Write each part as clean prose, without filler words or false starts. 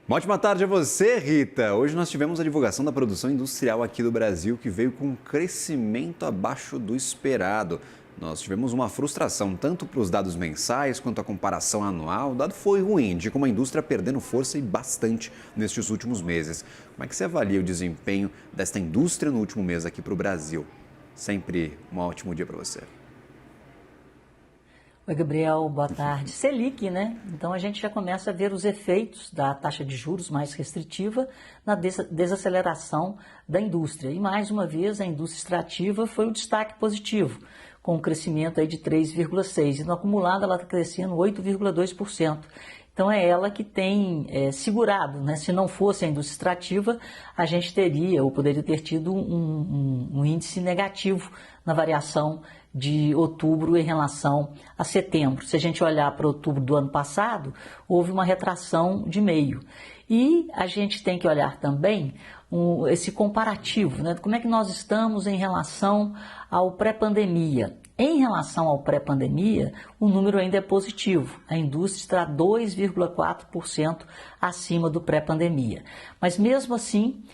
Uma ótima tarde a você, Rita. Hoje nós tivemos a divulgação da produção industrial aqui do Brasil, que veio com um crescimento abaixo do esperado. Nós tivemos uma frustração tanto para os dados mensais quanto a comparação anual. O dado foi ruim, de como a indústria perdendo força e bastante nestes últimos meses. Como é que você avalia o desempenho desta indústria no último mês aqui para o Brasil? Sempre um ótimo dia para você. Oi, Gabriel, boa tarde. Selic, né? Então a gente já começa a ver os efeitos da taxa de juros mais restritiva na desaceleração da indústria. E mais uma vez a indústria extrativa foi o destaque positivo, com um crescimento aí de 3,6%. E no acumulado ela está crescendo 8,2%. Então é ela que tem segurado, né? Se não fosse a indústria extrativa, a gente teria ou poderia ter tido um índice negativo na variação de outubro em relação a setembro. Se a gente olhar para outubro do ano passado, houve uma retração de 0,5%. E a gente tem que olhar também esse comparativo, né? Como é que nós estamos em relação ao pré-pandemia. Em relação ao pré-pandemia, o número ainda é positivo. A indústria está 2,4% acima do pré-pandemia. Mas mesmo assim,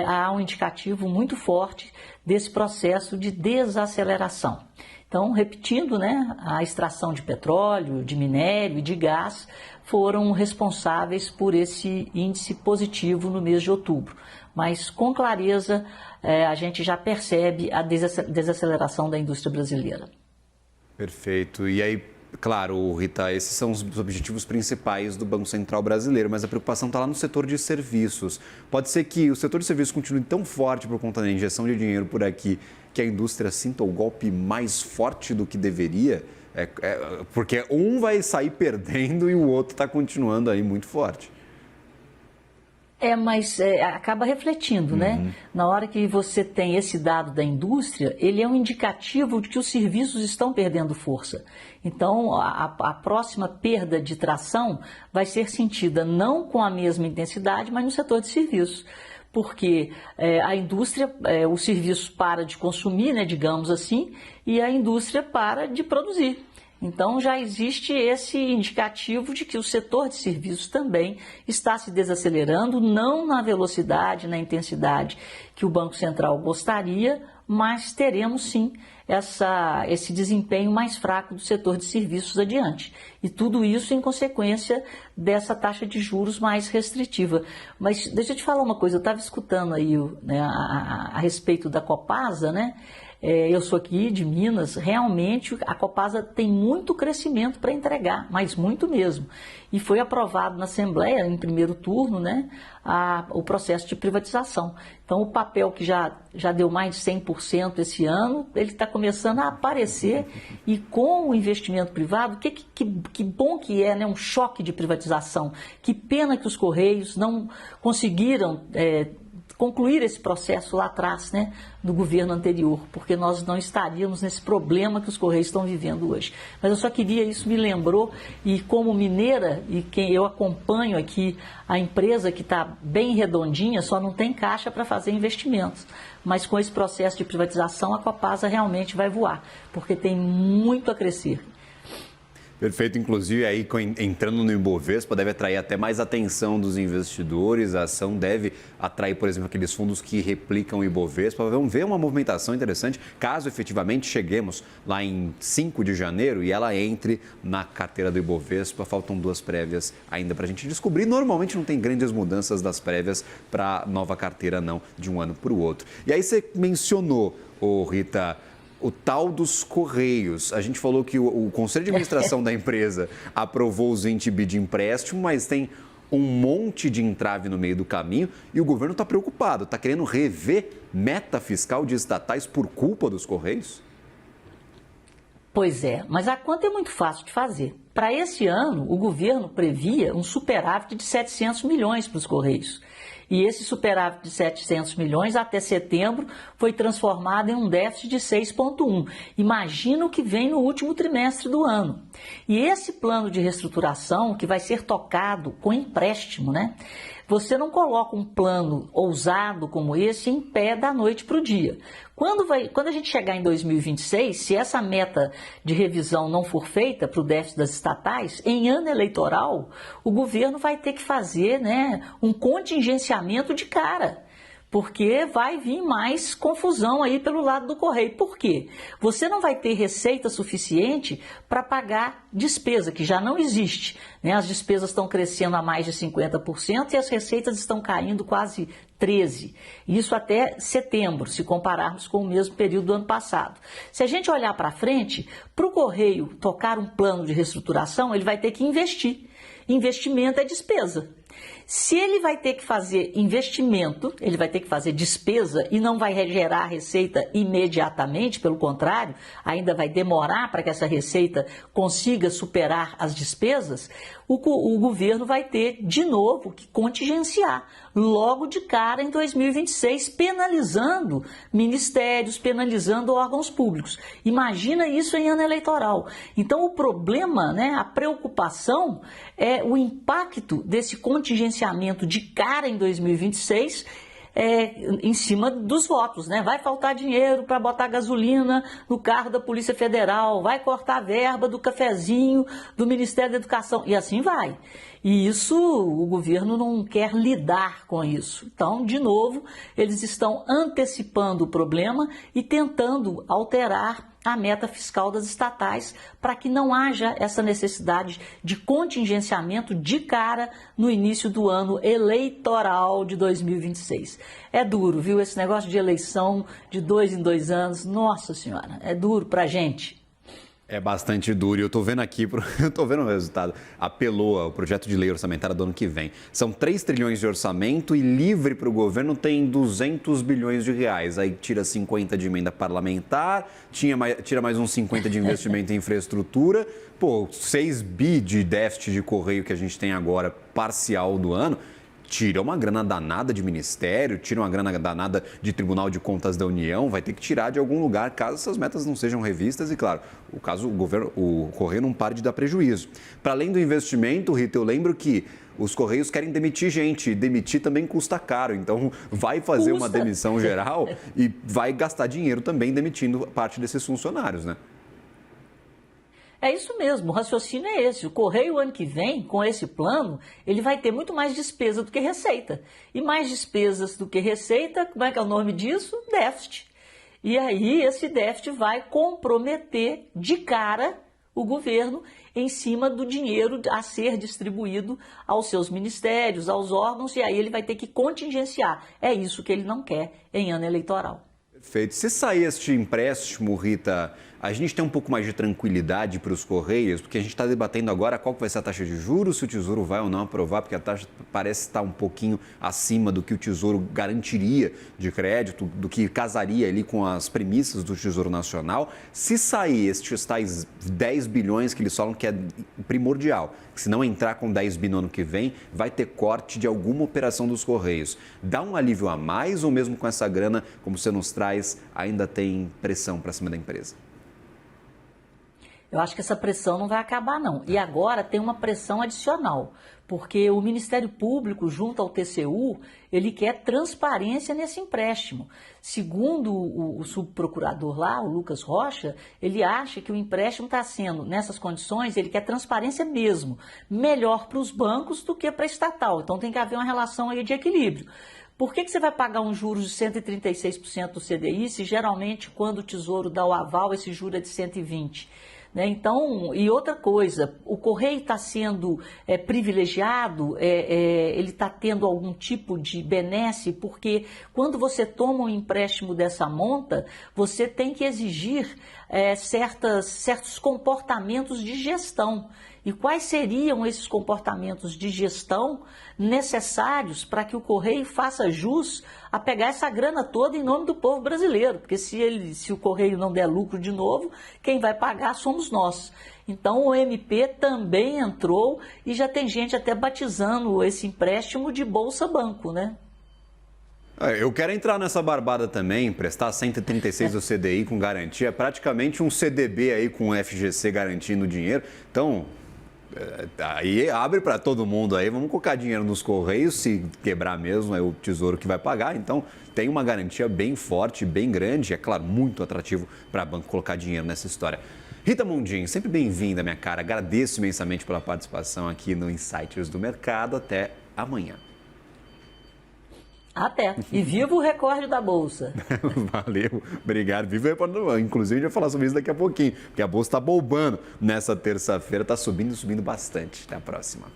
há um indicativo muito forte desse processo de desaceleração. Então, repetindo, né, a extração de petróleo, de minério e de gás foram responsáveis por esse índice positivo no mês de outubro. Mas, com clareza, a gente já percebe a desaceleração da indústria brasileira. Perfeito. E aí, claro, Rita, esses são os objetivos principais do Banco Central brasileiro, mas a preocupação está lá no setor de serviços. Pode ser que o setor de serviços continue tão forte por conta da injeção de dinheiro por aqui, que a indústria sinta o golpe mais forte do que deveria? Porque um vai sair perdendo e o outro está continuando aí muito forte. Mas acaba refletindo, né? Na hora que você tem esse dado da indústria, ele é um indicativo de que os serviços estão perdendo força. Então, a próxima perda de tração vai ser sentida não com a mesma intensidade, mas no setor de serviços. Porque a indústria, o serviço para de consumir, né, digamos assim, e a indústria para de produzir. Então, já existe esse indicativo de que o setor de serviços também está se desacelerando, não na velocidade, na intensidade que o Banco Central gostaria, mas teremos sim esse desempenho mais fraco do setor de serviços adiante. E tudo isso em consequência dessa taxa de juros mais restritiva. Mas deixa eu te falar uma coisa, eu estava escutando aí, né, a respeito da Copasa, né? Eu sou aqui de Minas, realmente a Copasa tem muito crescimento para entregar, mas muito mesmo. E foi aprovado na Assembleia, em primeiro turno, né, o processo de privatização. Então, o papel que já deu mais de 100% esse ano, ele está começando a aparecer e com o investimento privado, que bom que é, né, um choque de privatização. Que pena que os Correios não conseguiram concluir esse processo lá atrás, né, do governo anterior, porque nós não estaríamos nesse problema que os Correios estão vivendo hoje. Mas eu só queria, isso me lembrou, e como mineira, e quem eu acompanho aqui, a empresa que está bem redondinha, só não tem caixa para fazer investimentos. Mas com esse processo de privatização, a Copasa realmente vai voar, porque tem muito a crescer. Perfeito, inclusive aí entrando no Ibovespa deve atrair até mais atenção dos investidores, a ação deve atrair, por exemplo, aqueles fundos que replicam o Ibovespa. Vamos ver uma movimentação interessante, caso efetivamente cheguemos lá em 5 de janeiro e ela entre na carteira do Ibovespa. Faltam 2 prévias ainda para a gente descobrir. Normalmente não tem grandes mudanças das prévias para a nova carteira não, de um ano para o outro. E aí você mencionou, Rita, o tal dos Correios. A gente falou que o Conselho de Administração da empresa aprovou os 20 bi de empréstimo, mas tem um monte de entrave no meio do caminho e o governo está preocupado, está querendo rever meta fiscal de estatais por culpa dos Correios? Pois é, mas a conta é muito fácil de fazer. Para esse ano, o governo previa um superávit de 700 milhões para os Correios. E esse superávit de 700 milhões até setembro foi transformado em um déficit de 6,1. Imagina o que vem no último trimestre do ano. E esse plano de reestruturação, que vai ser tocado com empréstimo, né, você não coloca um plano ousado como esse em pé da noite para o dia. Quando a gente chegar em 2026, se essa meta de revisão não for feita para o déficit das estatais, em ano eleitoral, o governo vai ter que fazer, né, um contingenciamento de cara. Porque vai vir mais confusão aí pelo lado do Correio. Por quê? Você não vai ter receita suficiente para pagar despesa, que já não existe, né? As despesas estão crescendo a mais de 50% e as receitas estão caindo quase 13%. Isso até setembro, se compararmos com o mesmo período do ano passado. Se a gente olhar para frente, para o Correio tocar um plano de reestruturação, ele vai ter que investir. Investimento é despesa. Se ele vai ter que fazer investimento, ele vai ter que fazer despesa e não vai gerar receita imediatamente, pelo contrário, ainda vai demorar para que essa receita consiga superar as despesas, o governo vai ter de novo que contingenciar logo de cara em 2026, penalizando ministérios, penalizando órgãos públicos. Imagina isso em ano eleitoral. Então o problema, né, a preocupação é o impacto desse contingenciamento de cara em 2026 em cima dos votos, né? Vai faltar dinheiro para botar gasolina no carro da Polícia Federal, vai cortar a verba do cafezinho do Ministério da Educação e assim vai. E isso, o governo não quer lidar com isso. Então, de novo, eles estão antecipando o problema e tentando alterar a meta fiscal das estatais para que não haja essa necessidade de contingenciamento de cara no início do ano eleitoral de 2026. É duro, viu? Esse negócio de eleição de 2 em 2 anos, nossa senhora, é duro para a gente. É bastante duro e eu estou vendo aqui, eu estou vendo o resultado. A PELOA, o projeto de lei orçamentária do ano que vem. São 3 trilhões de orçamento e livre para o governo tem 200 bilhões de reais. Aí tira 50 de emenda parlamentar, tira mais uns 50 de investimento em infraestrutura. Pô, 6 bi de déficit de Correio que a gente tem agora, parcial do ano. Tira uma grana danada de ministério, tira uma grana danada de Tribunal de Contas da União, vai ter que tirar de algum lugar caso essas metas não sejam revistas e, claro, o Correio não pare de dar prejuízo. Para além do investimento, Rita, eu lembro que os Correios querem demitir gente e demitir também custa caro, então vai fazer uma demissão geral e vai gastar dinheiro também demitindo parte desses funcionários, né? É isso mesmo, o raciocínio é esse. O Correio, ano que vem, com esse plano, ele vai ter muito mais despesa do que receita. E mais despesas do que receita, como é que é o nome disso? Déficit. E aí, esse déficit vai comprometer de cara o governo em cima do dinheiro a ser distribuído aos seus ministérios, aos órgãos, e aí ele vai ter que contingenciar. É isso que ele não quer em ano eleitoral. Perfeito. Se sair este empréstimo, Rita, a gente tem um pouco mais de tranquilidade para os Correios, porque a gente está debatendo agora qual vai ser a taxa de juros, se o Tesouro vai ou não aprovar, porque a taxa parece estar um pouquinho acima do que o Tesouro garantiria de crédito, do que casaria ali com as premissas do Tesouro Nacional. Se sair estes tais 10 bilhões que eles falam que é primordial, que se não entrar com 10 bi no ano que vem, vai ter corte de alguma operação dos Correios. Dá um alívio a mais ou mesmo com essa grana, como você nos traz, ainda tem pressão para cima da empresa? Eu acho que essa pressão não vai acabar, não. E agora tem uma pressão adicional, porque o Ministério Público, junto ao TCU, ele quer transparência nesse empréstimo. Segundo o subprocurador lá, o Lucas Rocha, ele acha que o empréstimo está sendo, nessas condições, ele quer transparência mesmo, melhor para os bancos do que para a estatal. Então tem que haver uma relação aí de equilíbrio. Por que você vai pagar um juros de 136% do CDI, se geralmente quando o Tesouro dá o aval, esse juro é de 120%? Né? Então, e outra coisa, o Correio está sendo privilegiado, ele está tendo algum tipo de benesse, porque quando você toma um empréstimo dessa monta, você tem que exigir certos comportamentos de gestão. E quais seriam esses comportamentos de gestão necessários para que o Correio faça jus a pegar essa grana toda em nome do povo brasileiro? Porque se o Correio não der lucro de novo, quem vai pagar somos nós. Então o MP também entrou e já tem gente até batizando esse empréstimo de Bolsa Banco, né? Eu quero entrar nessa barbada também, emprestar 136 do CDI com garantia, praticamente um CDB aí com o FGC garantindo dinheiro. Então, Aí abre para todo mundo aí, vamos colocar dinheiro nos Correios, se quebrar mesmo é o Tesouro que vai pagar, então tem uma garantia bem forte, bem grande, é claro, muito atrativo para banco colocar dinheiro nessa história. Rita Mundim, sempre bem-vinda, minha cara, agradeço imensamente pela participação aqui no Insights do Mercado, até amanhã. Até. E viva o recorde da Bolsa. Valeu, obrigado. Viva o recorde. Inclusive, a gente vai falar sobre isso daqui a pouquinho, porque a Bolsa está bombando nessa terça-feira, está subindo bastante. Até a próxima.